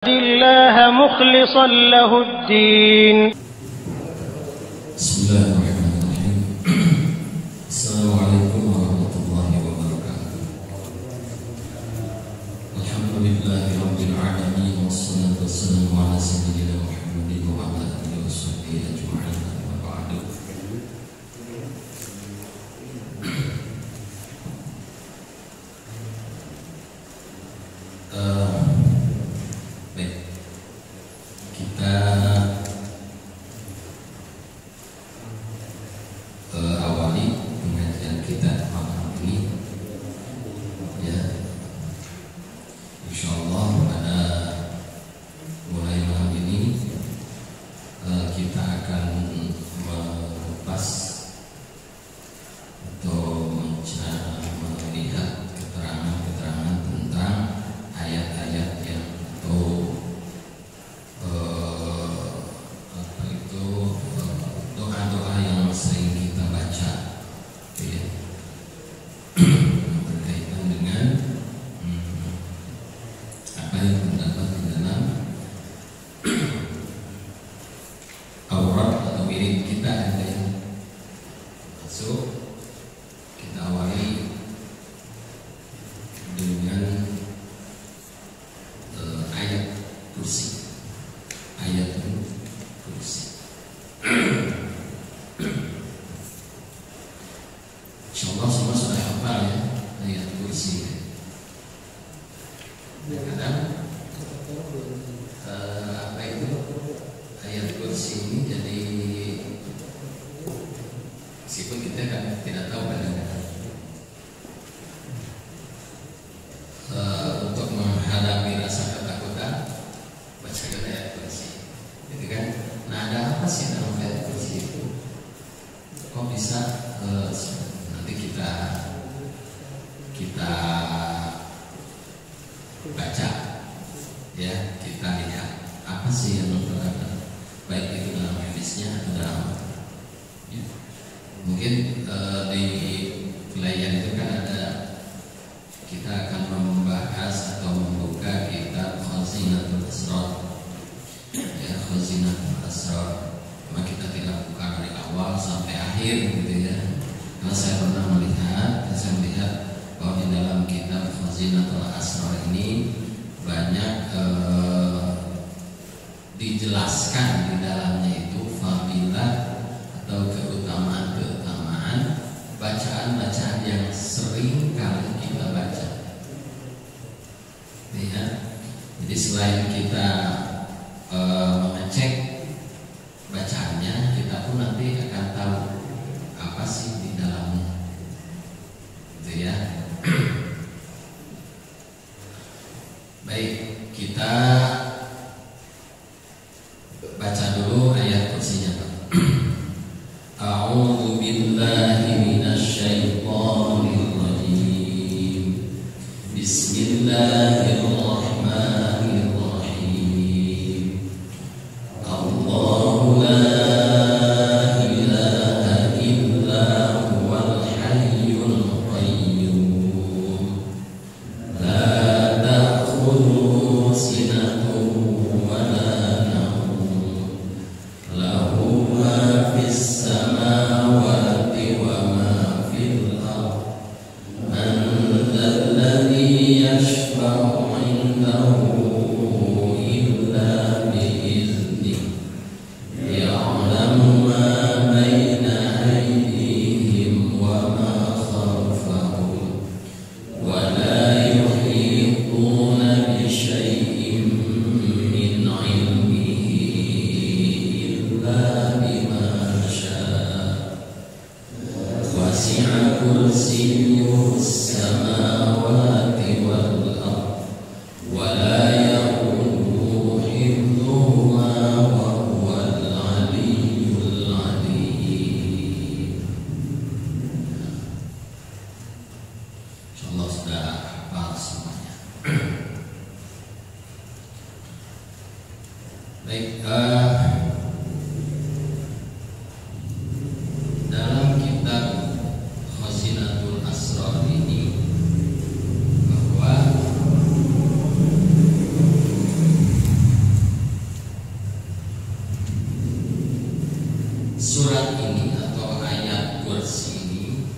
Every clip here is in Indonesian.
الله مخلصا له الدين. بسم الله الرحمن الرحيم. السلام عليكم ورحمة الله وبركاته. الحمد لله رب العالمين والصلاة والسلام على سيدنا محمد وعلى آله وصحبه أجمعين. أما بعد. Kita awali pengajian kita malam ini, ya. Insyaallah pada mulai malam ini kita akan mengupas atau melihat keterangan-keterangan tentang ayat-ayat yang doa-doa yang sering kita baca, ya, berkaitan dengan apa yang terdapat di dalam aurat atau wirid kita, yang masuk. Kita awali dengan ayat kursi. Ayat kursi. Insyaallah semua sudah hafal, ya, ayat kursi. Kadang apa itu ayat kursi ini jadi, meskipun kita kan tidak tahu kadang-kadang untuk menghadapi rasa ketakutan, bacakan ayat kursi, gitu kan? Nah, ada apa sih dalam ayat kursi itu? Kok bisa? Nanti kita baca, ya, kita lihat apa sih yang terdapat, baik itu dalam hadisnya atau dalam, ya. Mungkin di wilayah itu kan ada, kita akan membahas atau membuka kitab Khazinatul Asrar, ya, Khazinatul Asrar. Cuma kita tidak buka dari awal sampai akhir, gitu ya. Karena saya pernah melihat bahwa di dalam kitab Khazinatul Asrar ini banyak dijelaskan di dalamnya itu fadilah atau keutamaan-keutamaan bacaan-bacaan yang sering kali kita baca, ya. Jadi selain kita mengecek bacaannya, kita pun nanti akan tahu apa sih di dalamnya, gitu ya. Baik, kita baca dulu ayat kursinya, Pak. A'udzu billahi minasyaitonir rajim. Bismillahirrahmanirrahim. Allahu la ilaha illa huwal hayyul qayyum. La ta'khudhuhu sinatun wa la nawm. Lahu ma fis samawati wa ma fil ardh. Man dzalladzi yashfa'u 'indahu illa bi'idznihi. Ya'lamu ma baina aydihim wa ma khalfahum. Wa la yuhituna bi syai'in min 'ilmihi illa bima syaa. Wasi'a kursiyyuhu as-samawati wal ardh wa la ya'uduhu hifdhuhuma wa huwal 'aliyyul 'azim. Insyaallah sudah hafal semuanya. Baik, dalam kitab Khazinatul Asrar ini, bahwa surat ini atau ayat kursi ini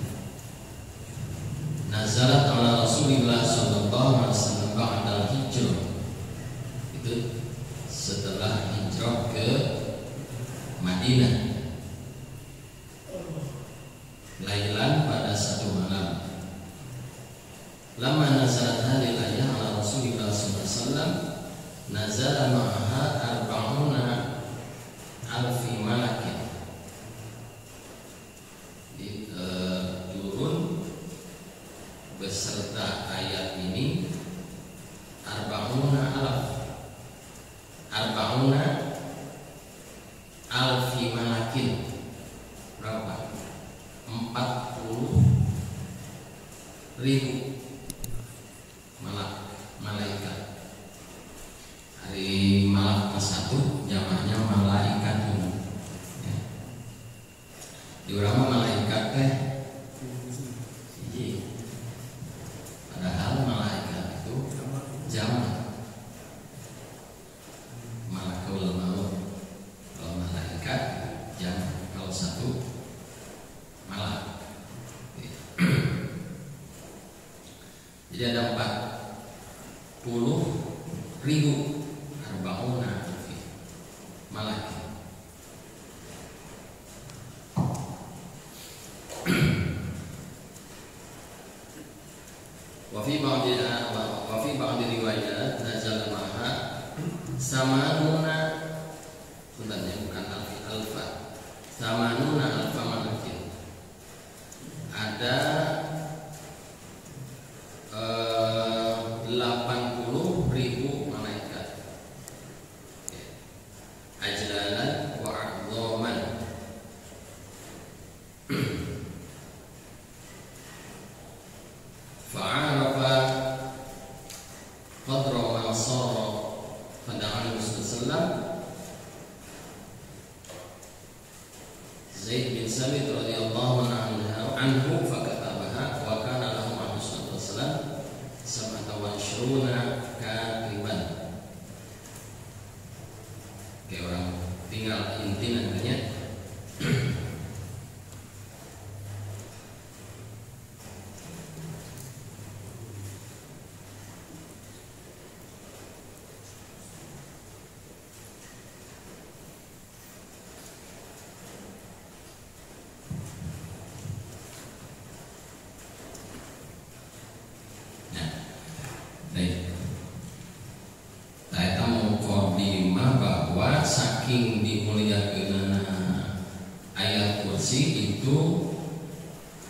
nazalat ala Rasulillah sallallahu alaihi wasallam ba'da hijrah, itu setelah hijrah ke Madinah, lailan pada satu malam. Lama nazalat hadhihi ayat ala Rasulillah sallallahu alaihi wasallam nazala ma'aha arba'una alfi malakin, turun beserta ayat ini arba'una alfi malakin, berapa? 40.000 malaikat. Hari malak ke-1 jamaknya malaikatun, ya. Diurang malaikat teh siji, padahal malaikat itu jamak malakul maut. Kalau malaikat jamak, kalau satu malak. Jadi ada 40.000 arba'una malaikat. Wa fi ba'di riwayat nazal maha samanuna, sebenarnya bukan alfa, samanuna alfa malakin. Ada 80.000 malaikat, ajlalan wa a'dhaman. Fa'arafa qadra man sara fada'an Rasulullah Zaid bin Sabit radhiyallahu anhu fakatabaha wa kana lahu Rasulullah sab'ata wa ashruna katiban. Kayak orang tinggal inti namanya. Saking dimuliakeunana ayat kursi itu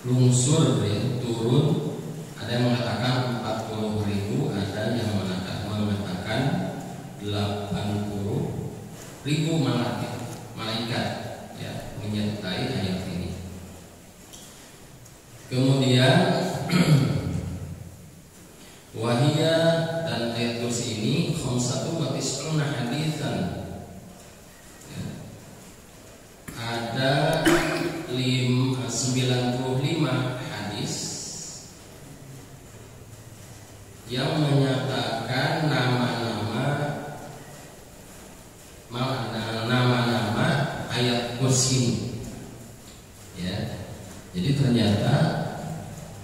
lungsur, ya, turun. Ada yang mengatakan 40.000, ada yang mengatakan 80.000 malaikat, ya, menyertai ayat ini. Kemudian wahia, dan ayat kursi ini khamsatu wa tis'una haditsan, ada 95 hadis yang menyatakan nama-nama ayat kursi, ya. Jadi ternyata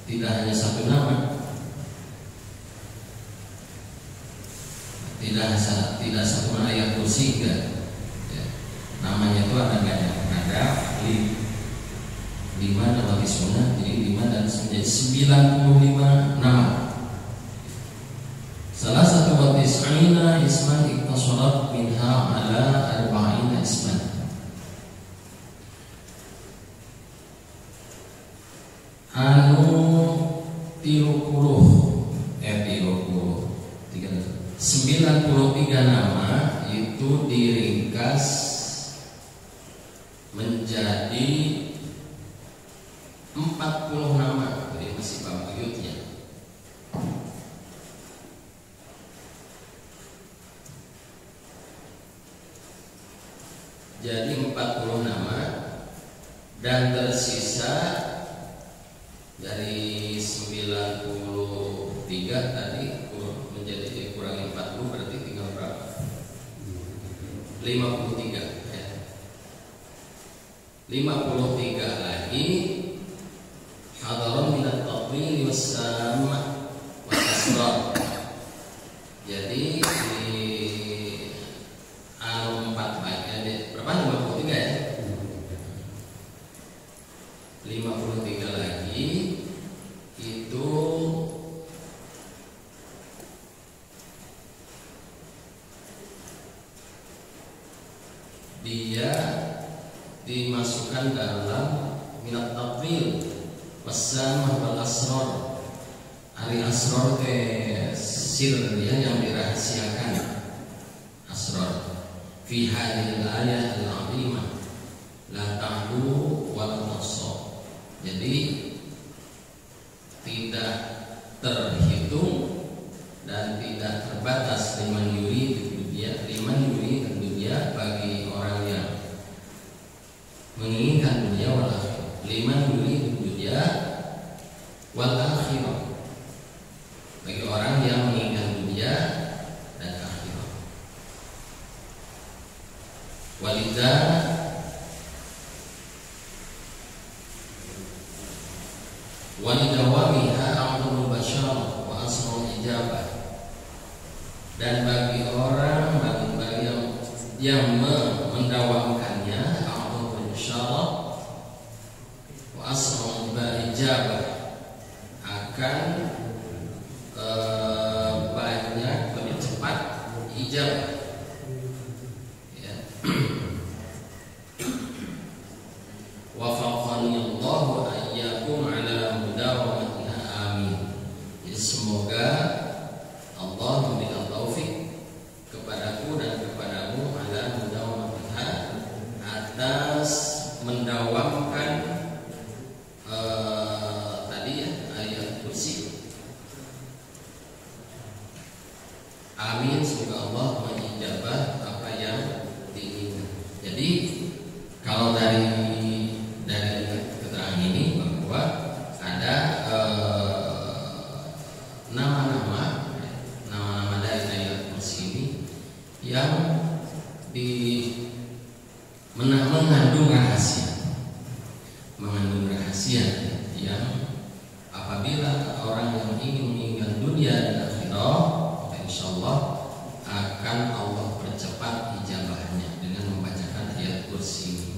tidak hanya satu nama, tidak satu ayat kursi, enggak, ya. Namanya itu ada banyak, ada 5 dalam sunnah, jadi 5 dan menjadi 95 nama. Salah satu watis'ina isman iktasarat minha ala arba'ina isman. Anu 93 nama itu diringkas menjadi 40 nama. Jadi masih buyutnya. Jadi 40 nama, dan tersisa dari 93 tadi menjadi dikurangi 40, berarti tinggal berapa? 53, ya. 53 lagi hadaron minat taqwil wassama wa asrar. Jadi di 4 bagian berapa? 53 ya. 53 lagi itu dia dimasukkan dalam minat taqwil wasamah wal asrar. Ari asrar ke sir dia yang dirahasiakan. Asrar fi hadhil ayat al-'azimah la ta'lu wa la taqsur. Jadi tidak terhitung dan tidak terbatas liman yuri dunia bagi orang yang menginginkan dunia wal akhirah. Liman yuri dunia wal akhirah, bagi orang yang menginginkan dunia dan akhirat. Walidha walidawamiha amrul basyarah wa asrul ijabah. Dan bagi orang yang mendawamkannya amrul basyarah wa asrul ijabah akan banyak lebih cepat ijabah ya. Wafaqani Allahu ayyakum ala mudawamatiha amin. Jadi semoga Allah memberikan taufik kepadaku dan kepadamu ala mudawamatiha, atas mendawamkan tadi ya ayat kursi. Amin, semoga Allah mengijabah apa yang diinginkan. Jadi kalau dari keterangan ini bahwa ada nama-nama dari ayat kursi ini yang mengandung rahasia yang apabila orang yang ingin menginginkan dunia dan akhirat, insyaallah akan Allah percepat ijabahnya dengan membacakan ayat kursi ini.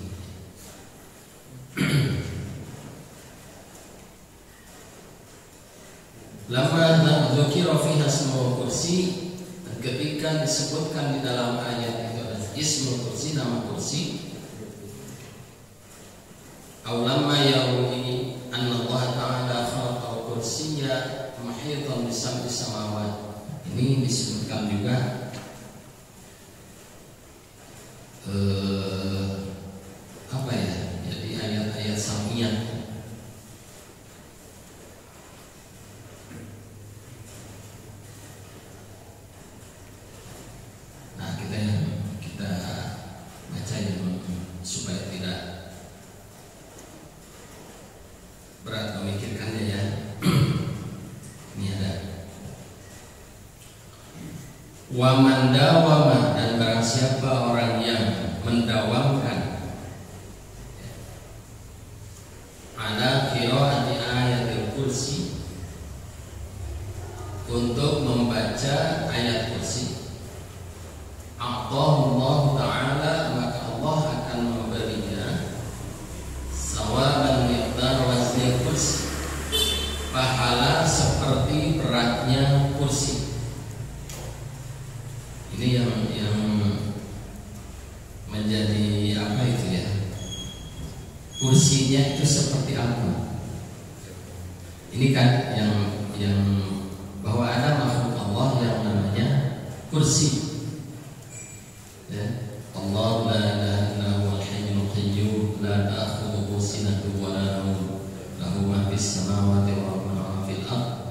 Lama dzukira fiha ismul kursi, ketika disebutkan di dalam ayat itu ada ismul kursi, nama kursi. Aulama yawi anna Allah ta'ala khalaqa kursiyya mahitan bi sab'i samawat. Ini disebutkan juga apa ya? Jadi ayat-ayat samiyah. Nah, kita baca ya supaya tidak berat memikirkannya ya. Ini ada wa man dawama, dan barang siapa orang yang mendawamkan ala qiraati ayatil kursi, untuk membaca ayat kursi, Allah Ta'ala, maka Allah akan memberinya sawaban miqdar wazni kursi, pahala seperti beratnya kursi. Ini yang menjadi apa itu ya? Kursinya itu seperti apa? Ini kan yang bahwa ada makhluk Allah yang namanya kursi. Ya. Allah la ilaha illa huwal hayyul qayyum la ta'khudhuhu sinatun wa la nawm lahu ma fis samawati wa ma fil ardh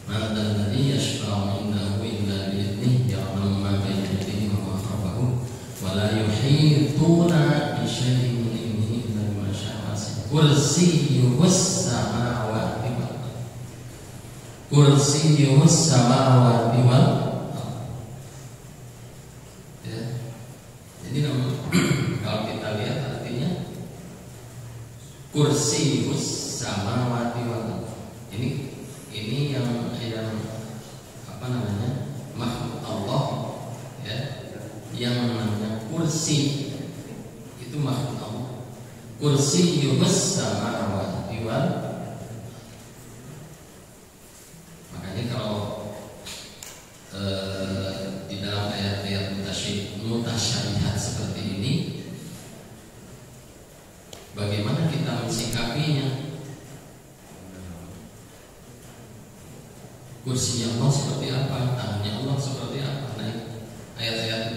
ma alladhi yashfa'u indahu illa bi idnihi ya'lamu ma bayna aydihim wa ma khalfahum wa la yuhituna bi shay'in min ilmihi illa bima sha'a. Kursiyyus samawati wal ardh, kursiyyus samawati wal ardh. Jadi kalau kita lihat artinya Kursiyus samawati wal ardh. Ini yang apa namanya? Makhluk Allah ya. Yang namanya kursi itu makhluk Allah. Kursiyus samawati wal ardh. Makanya kalau di dalam ayat-ayat mutasyabihat seperti ini, bagaimana kita mensikapinya? Kursinya Allah seperti apa? Tangannya Allah seperti apa? Nah, ayat-ayat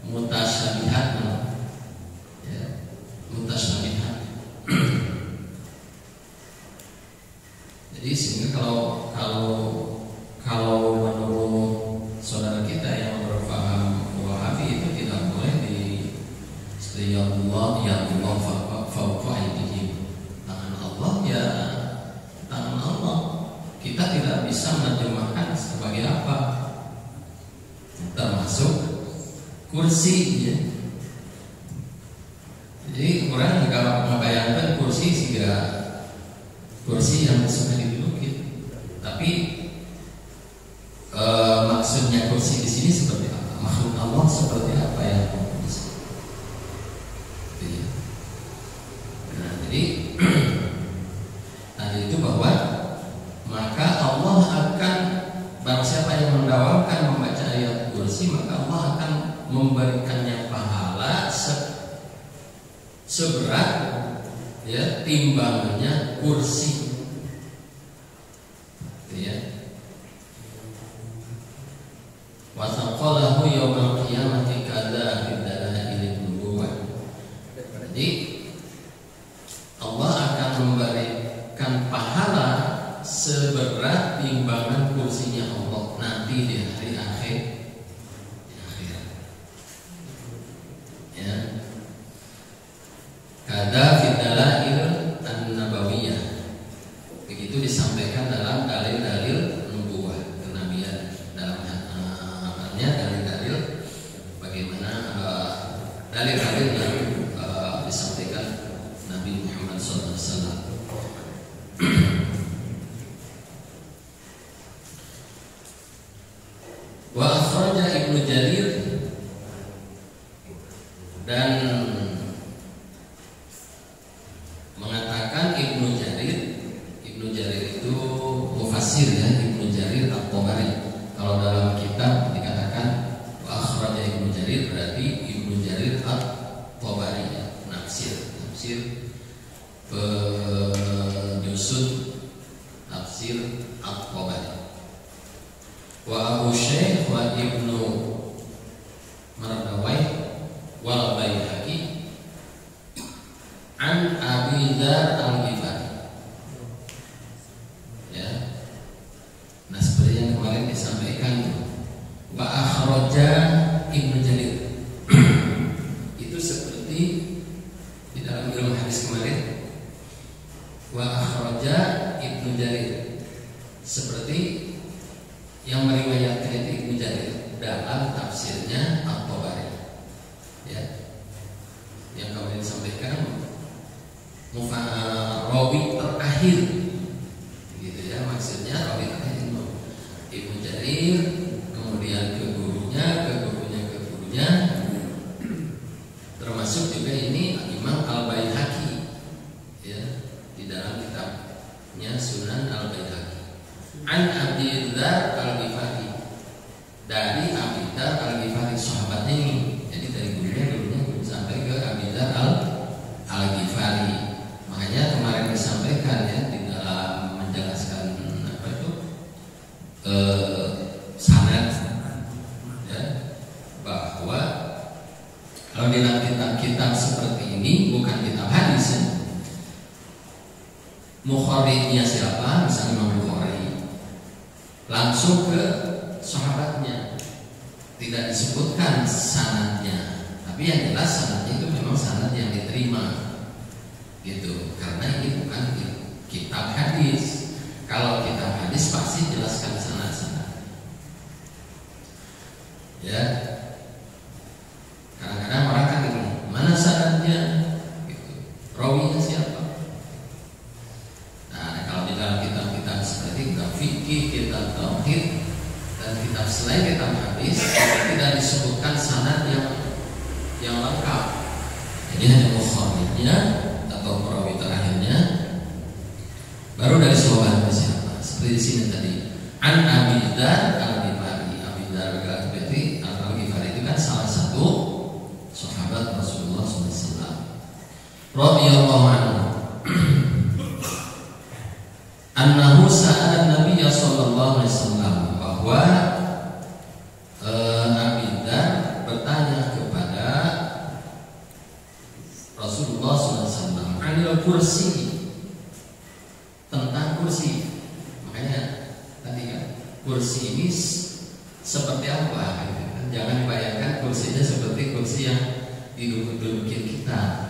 mutasyabihat, ya, mutasyabihat. Jadi sehingga kalau menurut saudara kita yang berpaham Wahabi itu tidak boleh di Allah ya Allah fauqa aydihim. Tangan Allah ya tangan Allah. Kita tidak bisa menerjemahkan sebagai apa, termasuk kursi ya. Jadi orang kalau membayangkan kursi sehingga kursi yang sudah diduduki, tapi maksudnya kursi di sini seperti apa? Makhluk Allah seperti apa yang kursi? Nah, jadi tadi itu bahwa maka Allah akan, barang siapa yang mendawamkan membaca ayat kursi, maka Allah akan memberikannya pahala seberat ya timbangannya kursi. Ya. Wa taqalahu yaumal qiyamati kadza bidalail nubuwah. Jadi Allah akan memberikan pahala seberat timbangan kursinya Allah nanti di hari akhir. Ya. Kada fidalail an-nabawiyah. Begitu disampaikan dalam dalil-dalil nubuwah kenabian, dalam dalil-dalil bagaimana dalil-dalil yang disampaikan Nabi Muhammad SAW. Wa akhraja Ibnu Jarir, dan mengatakan Ibnu Jarir itu mufassir ya, Ibnu Jarir At-Tabari. Kalau dalam kitab dikatakan wa akhraja Ibnu Jarir, berarti Ibnu Jarir At-Tabari ya, nafsir penyusun tafsir At-Tabari. Wa Abu Syekh wa Ibnu Mardawai wal Baihaqi an Abi Dzar al-Ghifari. Ya. Nah, seperti yang kemarin disampaikan, wa akhraja Ibnu Jarir. Itu seperti di dalam ilmu hadis kemarin, wa akhraja Ibnu Jarir, seperti yang meriwayatkan itu Ibnu Jarir dalam tafsirnya At-Tabari. Ya. Yang kemarin disampaikan rawi terakhir, gitu ya, maksudnya rawi terakhir Ibnu Jarir, kemudian ke gurunya, termasuk juga ini Imam Al-Baihaqi ya, di dalam kitabnya Sunan Al-Baihaqi. An Abi Dzar al-Ghifari, dari Abi Dzar al-Ghifari, sahabatnya ini. Jadi dari gurunya sampai ke Abi Dzar al-Ghifari. Makanya kemarin disampaikan ya di dalam menjelaskan apa itu sanad ya, bahwa kalau di dalam kitab seperti ini bukan kitab hadis ya. Mukharijnya siapa? Misalnya Imam Bukhari, langsung ke sahabatnya, tidak disebutkan sanadnya, tapi yang jelas sanadnya itu memang sanad yang diterima, gitu. Karena ini bukan kitab hadis. Kalau kitab hadis pasti jelaskan sanad-sanad. Ya, kadang-kadang orang kan ini, mana sanadnya? Gitu. Rawinya siapa? yang lengkap. Jadi hanya mukharijnya atau perawi terakhirnya, baru dari sahabat siapa. Seperti di sini tadi. An Abi Dzar Al-Ghifari. Abi Dzar Al-Ghifari itu kan salah satu sahabat Rasulullah SAW. Radhiyallahu anhu. Annahu sa'ala Nabi sallallahu alaihi wasallam, bahwa Abi Dzar bertanya kepada Rasulullah SAW anil kursi, tentang kursi. Makanya tadi kan kursi ini seperti apa? Jangan bayangkan kursinya seperti kursi yang duduk-dudukin kita.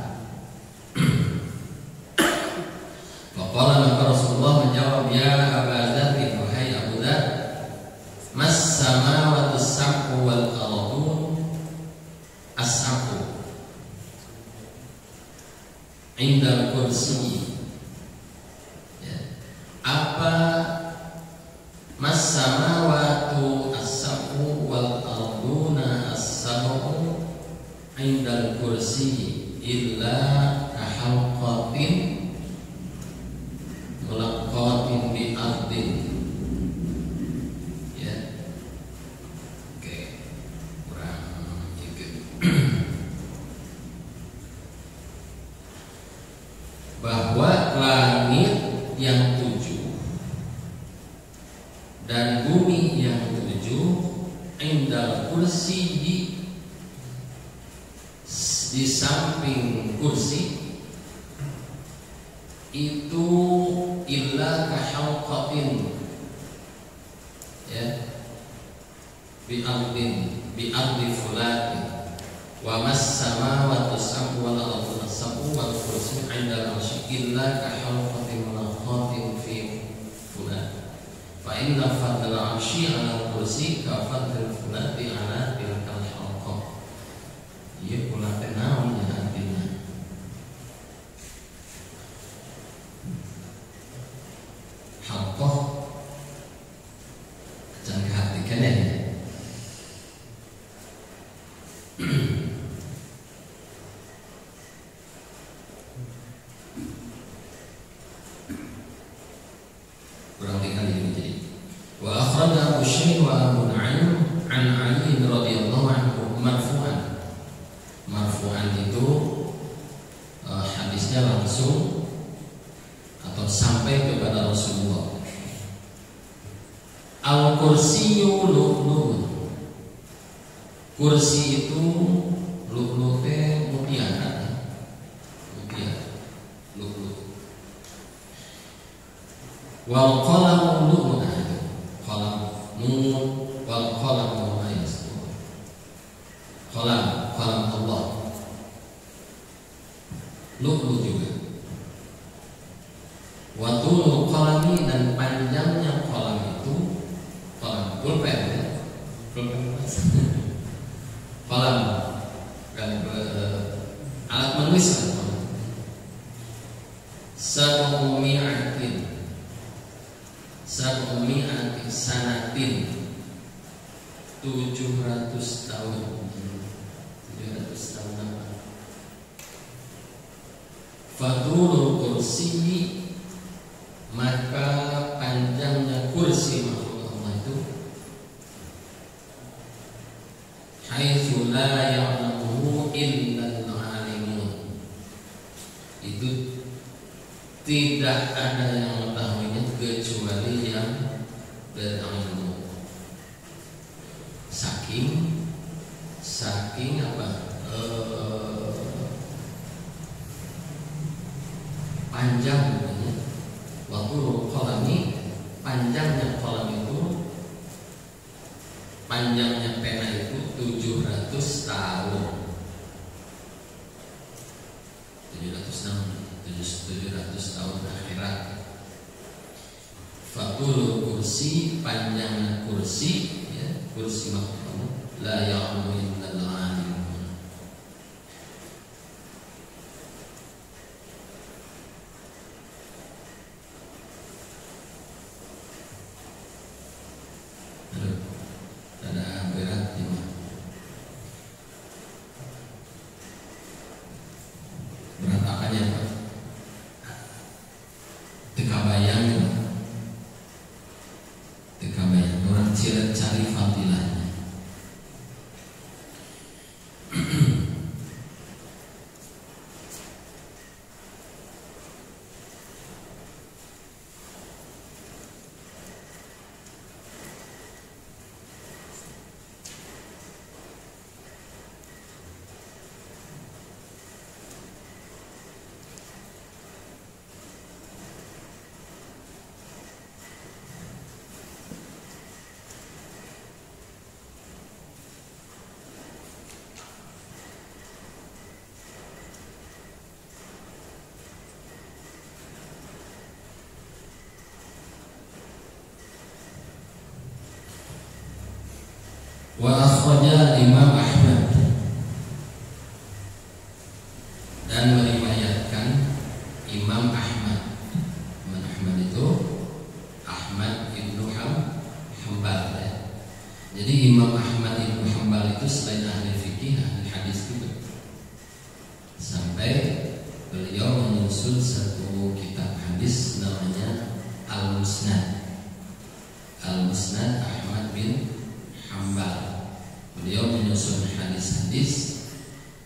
Faqala, maka Rasulullah menjawab, ya Aba Dzar, wahai Abu Dzar, mas samawati sab'u wal ardun as-sab'u indal kursi. Ya. Apa mas samawatu as-sab'u wal arduna as-sab'u indal kursi illa kahalqatin mulaqatin bi ardin. Ya. Oke. Kurang ikut. Bahwa langit yang 7 dan bumi yang 7 indal kursi di samping kursi itu illa kahalqatin, ya, bi ardi fulatin wa mas samawati sab'u wal ardu sab'u wal kursi 'inda al-'arsy illa kahalqatin mulaqatin fi fulat fa inna fadla 'arsy 'ala al-kursi ka fadlil fulati 'ala tilkal halqah. Ieu kula teh naon nya artinya? Halqah jangan perhatikan ya. Kurang tinggal ini jadi. Wa akhraja Bushair wa Abu Nu'aim an Ali radhiyallahu anhu marfu'an. Marfu'an itu hadisnya langsung atau sampai kepada Rasulullah. Al-kursiyyu lu'lu'. Kursi itu lu'lu' teh mutiara. Mutiara. Lu'lu'. Wal qalamu lu'lu'ah. Qalam wal qalamu ma yastur. Qalam Allah. Lu'lu' juga. Wa tulul qalami, dan panjangnya qalam itu, qalam pulpen ya. Pulpen qalam dan alat menulis kan. Sab'umi'atin sanatin 700 tahun. 700 tahun apa? Fadulul kursi, maka panjangnya kursi makhluk Allah itu haitsu la ya'lamuhu illa al-alimun. Itu tidak ada yang mengetahuinya kecuali yang berilmu. Saking apa? Panjang namanya. Waktu qalami, panjangnya qalam itu, panjangnya pena itu 700 tahun. 700 tahun akhirat. Fatul kursi, panjangnya kursi, ya, kursi makhluk la ya'lamu illa al-'alim. Ada berat ya. akhraja Imam Ahmad, dan meriwayatkan Imam Ahmad. Imam Ahmad itu Ahmad ibnu Hanbal ya. Jadi Imam Ahmad ibnu Hanbal itu selain ahli fikih, ahli hadis juga. Sampai beliau menyusun satu kitab hadis namanya Al-Musnad. Al-Musnad Ahmad bin Hanbal. Beliau menyusun hadis-hadis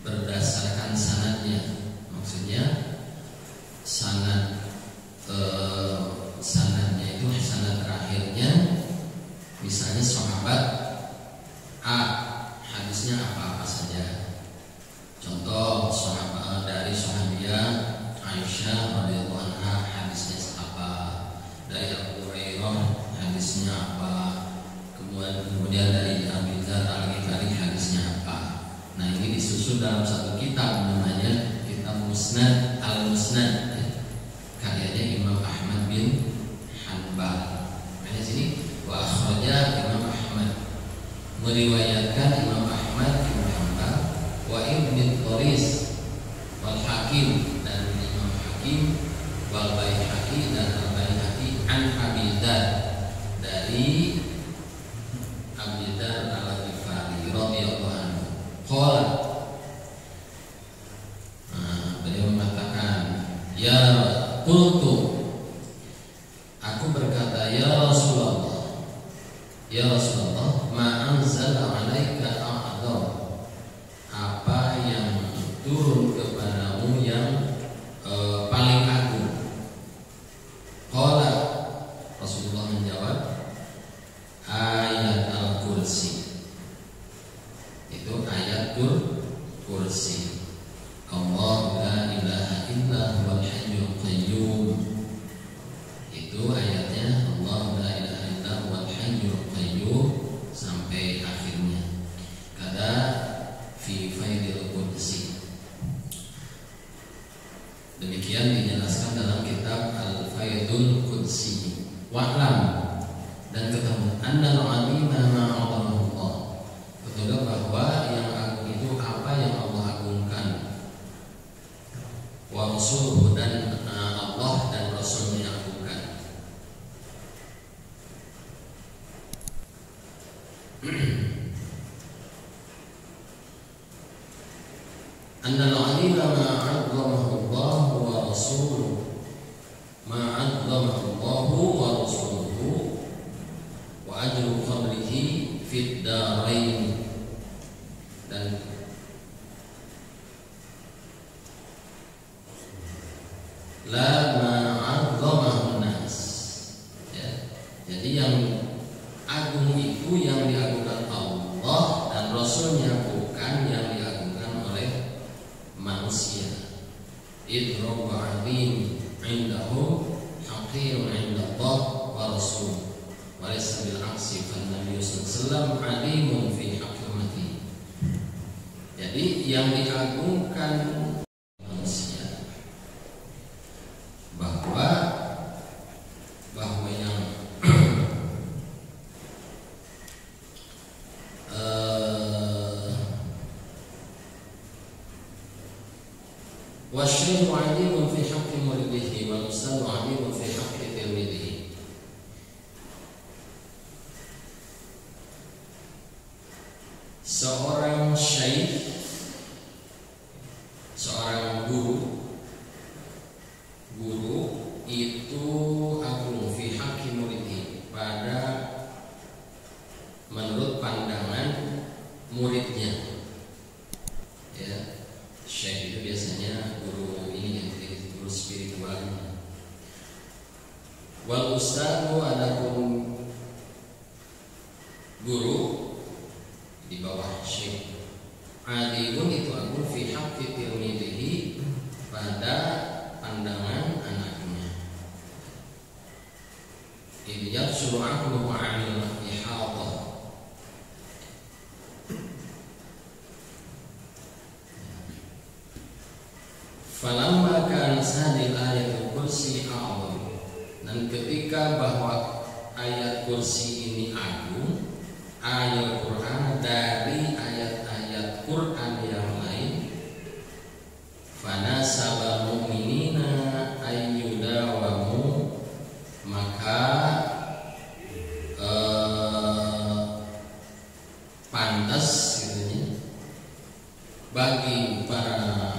berdasarkan sanadnya. Maksudnya sanadnya itu sanad terakhirnya, misalnya sahabat A, hadisnya apa saja. Contoh sahabat dari sahabiah Aisyah radhiyallahu anha, hadisnya apa. Dari Abu Hurairah, hadisnya apa. Kemudian dari Abu Dzar Al-Ghifari, hadisnya apa. Nah, ini disusun dalam satu kitab namanya Kitab Musnad Al-Musnad, karyanya Imam Ahmad bin Hanbal. Makanya sini wa akhraja Imam Ahmad, meriwayatkan Imam Ahmad bin Hanbal, wa Ibnu Qaris wal Hakim, dan Imam Hakim wal Baihaqi dan Al-Baihaqi an Abi Dzar, dari Abi Dzar Al-Ghifari radhiyallahu anhu. Qala, beliau mengatakan, ya qultu, aku berkata, ya Rasulullah, ya Rasulullah, ma anzala alaika a'dzam, apa yang turun kepadamu yang paling agung. Qala, Rasulullah menjawab, ayat al-kursi. Itu ayat kursi. Allah la ilaha illa huwal hayyul qayyum. Itu ayatnya, Allah la ilaha illa huwal hayyul qayyum sampai akhirnya. Kada fi faidil qudsi. Demikian dijelaskan dalam kitab Al-Faidul Qudsi. Wa'lam, dan ketahui annal 'alima ma 'azamahu Allah. Ketahui bahwa yang agung itu apa yang Allah agungkan. Wa rasuluhu, dan Allah dan Rasulnya yang agungkan. Annal 'alima ma 'azamahu Allah wa rasuluhu, ma 'azamahu Allah wa rasuluhu, wa ajru qablihi fid darain, dan la ma'adzamahu nas ya. Jadi yang agung itu yang diagungkan Allah dan Rasulnya, bukan yang diagungkan oleh manusia. Idrobu azim indahu haqirun indallah wa rasul, wa laysa bil aksi, fa Nabi sallallahu alaihi wasallam alimun fi haqqi. Jadi yang diagungkan manusia, bahwa yang wasyai'u 'alimun fi haqqi muridihi wal ustadzu 'alimun fi haqqi tilmidihi. Seorang syekh, seorang guru itu agung fi haqqi muridhi, pada menurut pandangan muridnya. Ya, syekh itu biasanya guru ini yang guru spiritual. Wal ustadzu, adapun guru di bawah syekh, alimun itu agung fi haqqi tilmidihi, pada pandangan anaknya. Idh yahsulu 'aqluhu 'anil ihadah. Falamma kana hadhihi ayatul kursi a'zam, dan ketika bahwa ayat kursi ini agung, ayat Quran dari ayat-ayat Quran yang lain, fanasaba mu'minina ayyudawamu, maka pantas gitu, bagi para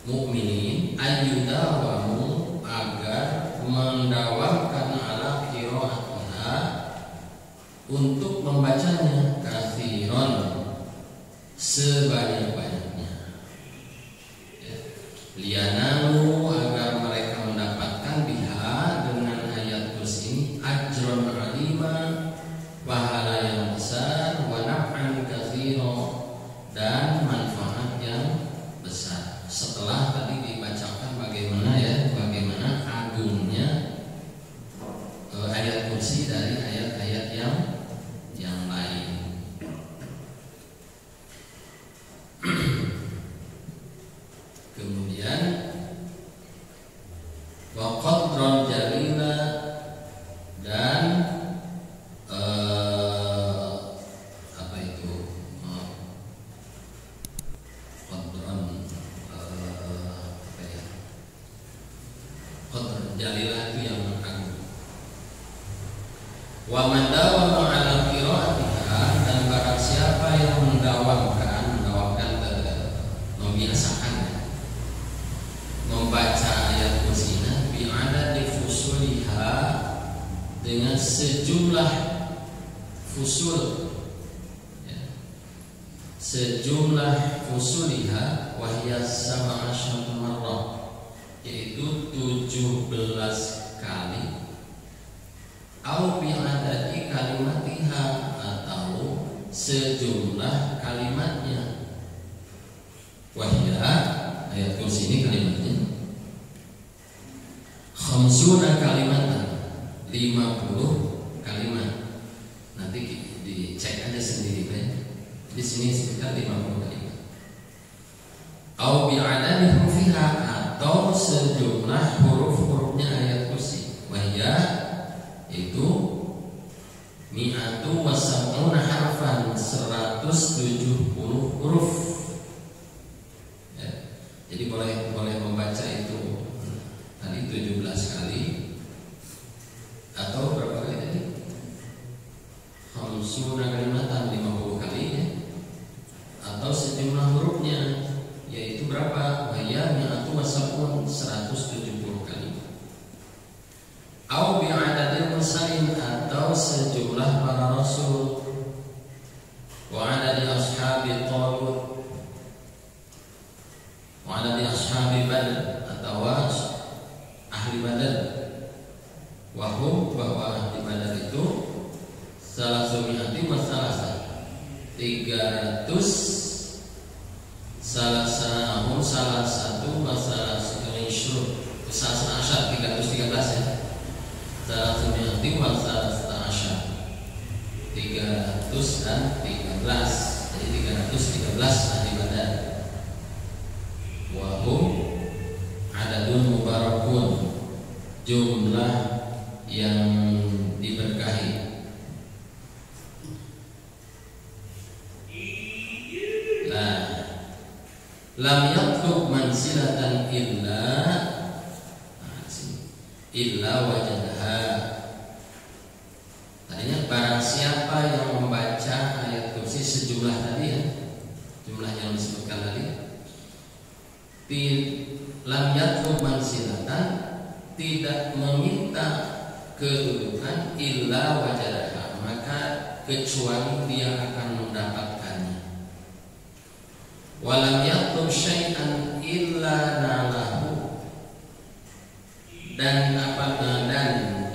mukminin ayyudawamu, agar mendawamkan ala qiraatiha, untuk membacanya, katsiron, sebanyak-banyaknya, ya. Liyanalu, agar mereka mendapatkan biha, dengan ayat kursi ini, ajron alima, pahala yang besar, wa naf'an katsiro, dan manfaat yang besar. Setelah tadi dibacakan bagaimana agungnya ayat kursi dari ayat-ayat yang lain. Kemudian wa qadran jalila, dan qadran jalilah itu yang agung. Wa man dawama ala qiraatiha, dan barang siapa yang mendawamkan membiasakan membaca ayat kursinya, bi'adadi fusuliha, dengan sejumlah fusul, ya. Sejumlah fusuliha, wahya sama asyara marrah, yaitu 17 kali. Au bi'adadi kalimatiha, atau sejumlah kalimatnya. Wahya, ayat kursi ini kalimatnya khamsuna kalimatan, 50 kalimat. Nanti dicek aja sendiri, kan? Di sini sekitar 50 kalimat. Au bi'adadi hurufiha, atau sejumlah huruf-hurufnya ayat kursi. Wahya, itu mi'atu wa sab'una harfan, 170 huruf. Jadi boleh membaca itu tadi 17 kali, atau berapa kali tadi? Khamsuna kalimatan, 50 kali, ya. Atau sejumlah hurufnya, yaitu berapa? Wahya mi'atu wasabun, 170 kali. Au bi'adadil mursalin, atau sejumlah para rasul. Wa adadi ashabi Talut, wa adadi ashabi Badr, atau ahli Badar. Wahum, bahwa ahli Badar itu salasumiyati masalasa, 300, salah satu masalah sekelishur, salah asyar 313, ya. Salasumiyati masalah asyar 313, jadi 313 ahli Badar. Wahum adadun mubarakun, jumlah yang diberkahi. Nah, lam yatlub mansilatan illa wajadaha. Tadinya barang siapa yang membaca ayat kursi sejumlah tadi, ya, jumlah yang disebutkan tadi, lam yatlub mansilatan, tidak meminta kedudukan, illa wajadaha, maka kecuali dia akan mendapatkannya. Walam yatlub syai'an illa nalahu, dan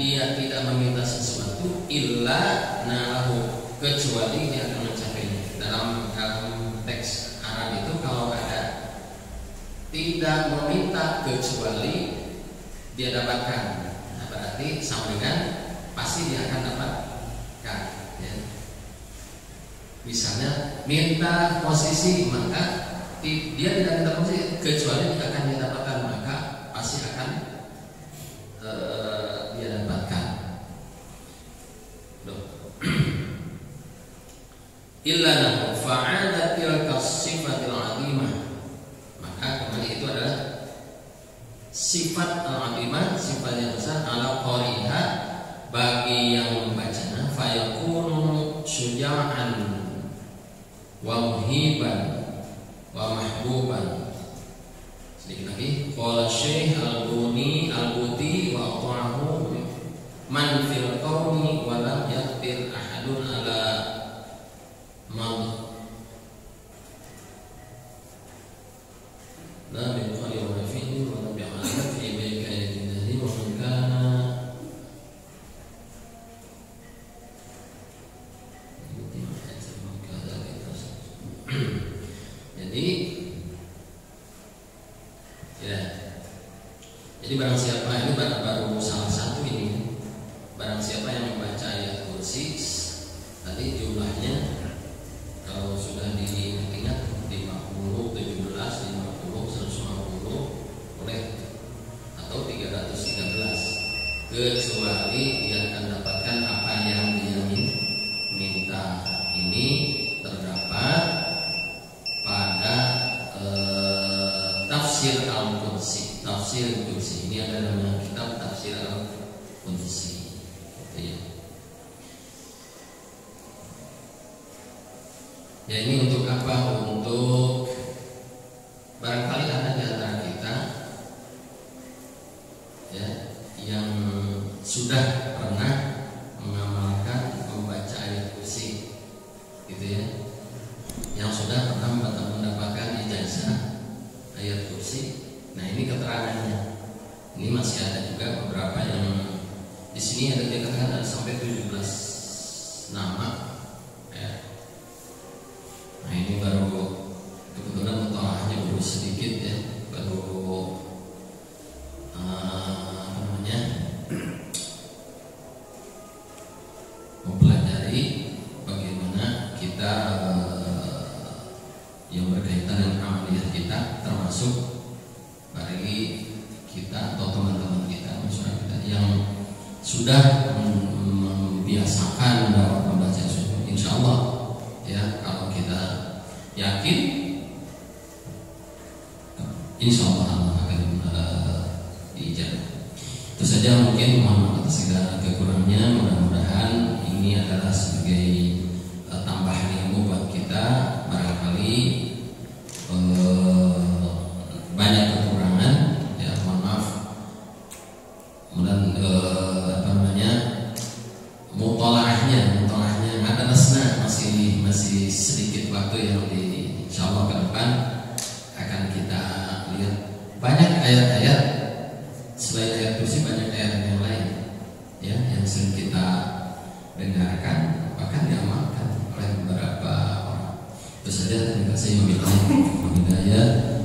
dia tidak meminta sesuatu, illa nalahu, kecuali dia akan mencapainya. Dalam teks Arab itu kalau ada tidak meminta kecuali dia dapatkan, nah, berarti sama dengan pasti dia akan dapatkan, ya. Misalnya minta posisi, maka dia tidak minta posisi kecuali dia akan dia dapatkan, maka pasti akan dia dapatkan. illa lahu fa'adat tilka sifatil 'azimah. Maka kembali itu adalah sifat al-'azimah, sifat yang besar ala qariha bagi yang membacanya, fayakunu syuja'an wa muhiban wa mahbuban. Sedikit lagi, qala Syekh Al-Buni Al-Buti wa ata'ahu man fil qawmi wa lam yaqdir ahadun ala man la min qali wa fihi wa lam ya'mal fi baika yadihi wa man kana. Jadi barang siapa, ini baru salah satu ini, barang siapa yang membaca ayat kursi tadi jumlahnya kalau sudah diingat 50, 17, 50, 150 boleh, atau 313, kecuali dia akan dapatkan apa yang dia minta. Ini terdapat pada tafsir al-kursi. Tafsir kursi ini adalah nama kitab tafsir al-kursi. Ya, ini untuk apa? Untuk barangkali ada di antara kita ya yang sudah pernah mengamalkan membaca ayat kursi, gitu ya, yang sudah pernah mendapatkan ijazah ayat kursi. Nah, ini keterangannya. Ini masih ada juga beberapa yang di sini ada dikatakan ada sampai 17 nama. Ya. Nah, ini baru kebetulan mutolahnya baru sedikit ya, baru mempelajari bagaimana kita yang berkaitan dengan amaliyah kita, termasuk bagi kita atau teman-teman kita, masyarakat kita yang sudah membiasakan dalam membaca sunnah. Insya Allah ya, kalau kita yakin, insya Allah Allah akan diijabah. Itu saja mungkin, mohon atas segala kekurangannya. Mudah-mudahan ini adalah sebagai tambahan ilmu buat kita. Barangkali banyak kekurangan, ya mohon maaf. Kemudian mutolahnya ada nasna masih sedikit waktu yang insyaallah ke depan akan kita lihat banyak ayat-ayat selain ayat kursi, banyak ayat yang lain ya yang sering kita dengarkan bahkan diamalkan oleh beberapa orang. Itu saja, terima kasih. Wabillahi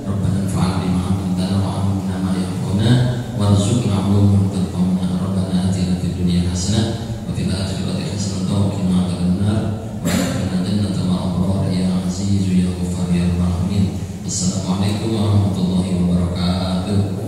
Rabbana fa'al bima 'allamtana wa 'allimna ma yanfa'una warzuqna 'ilman tanfa'una. Rabbana atina fid dunya hasanah wa fil akhirati hasanah wa qina adzabannar wa adkhilna jannata ma'al abrar ya aziz ya ghaffar ya rabbal alamin. Assalamualaikum warahmatullahi wabarakatuh.